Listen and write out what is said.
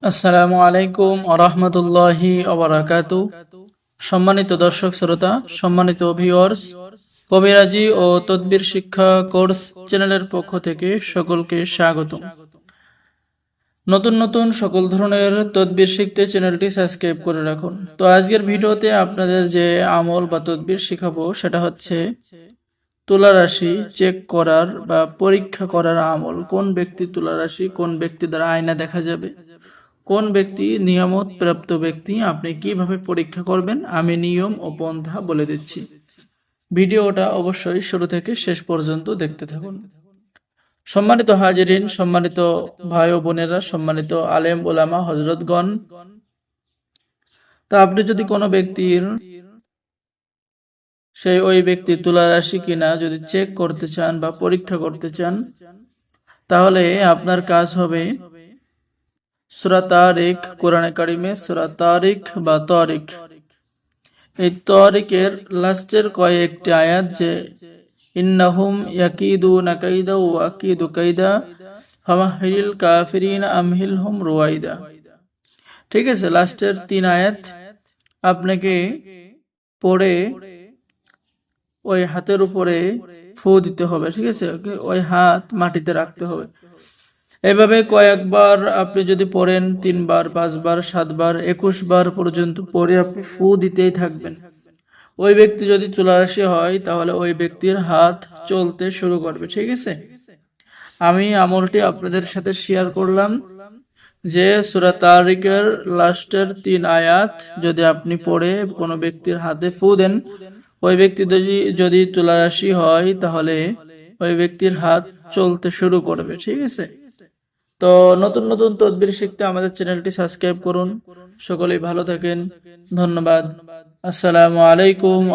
আসসালামু আলাইকুম আরহামতুল্লাহি ওবারাকাতু। সম্মানিত দর্শক শ্রোতা, সম্মানিত ভিউয়ার্স, কবিরাজি ও তদবির শিক্ষা কোর্স চ্যানেলের পক্ষ থেকে সকলকে স্বাগতম। নতুন নতুন সকল ধরনের তদবির শিখতে চ্যানেলটি সাবস্ক্রাইব করে রাখুন। তো আজকের ভিডিওতে আপনাদের যে আমল বা তদবির শিখাবো সেটা হচ্ছে তুলা রাশি চেক করার বা পরীক্ষা করার আমল। কোন ব্যক্তি তুলা রাশি, কোন ব্যক্তি দ্বারা আয়না দেখা যাবে, কোন ব্যক্তি নিয়ামত প্রাপ্ত ব্যক্তি, আপনি কিভাবে পরীক্ষা করবেন আমি নিয়ম ও পন্থা বলে দিচ্ছি। ভিডিওটা অবশ্যই শুরু থেকে শেষ পর্যন্ত দেখতে থাকুন। সম্মানিত হাজিরিন, সম্মানিত ভাই ও বোনেরা, সম্মানিত আলেম ওলামা হযরতগণ, তা আপনি যদি কোনো ব্যক্তির ওই ব্যক্তি তুলা রাশি কিনা যদি চেক করতে চান বা পরীক্ষা করতে চান, তাহলে আপনার কাজ হবে সূরা তারিক, কোরআনে কারিমে সূরা তারিক বা তারিক, এই তারিকের লাস্টের কয়েকটি আয়াত যে ইন্নাহুম ইয়াকিদুনা কাইদা ওয়া আকিদু কাইদা ফামাহিল কাফিরিনা আমহিলহুম রুয়াইদা। ঠিক আছে, লাস্টের 3 আয়াত আপনাকে পড়ে ওই হাতের উপরে ফু দিতে হবে। ঠিক আছে, ওই হাত মাটিতে রাখতে হবে। এভাবে কয়েকবার আপনি যদি পড়েন, 3 বার, 5 বার, 7 বার, 21 বার পর্যন্ত পড়ে আপনি ফু দিতেই থাকবেন। ওই ব্যক্তি যদি তুলা রাশি হয় তাহলে ওই ব্যক্তির হাত চলতে শুরু করবে। ঠিক আছে, আমি আমলটি আপনাদের সাথে শেয়ার করলাম যে সূরা তারিকের লাস্টের 3 আয়াত যদি আপনি পড়ে কোনো ব্যক্তির হাতে ফু দেন, ওই ব্যক্তি যদি তুলা রাশি হয় তাহলে ওই ব্যক্তির হাত চলতে শুরু করবে। ঠিক আছে, তো নতুন নতুন তদবির শিখতে আমাদের চ্যানেলটি সাবস্ক্রাইব করুন। সকলেই ভালো থাকেন, ধন্যবাদ। আসসালামু আলাইকুম।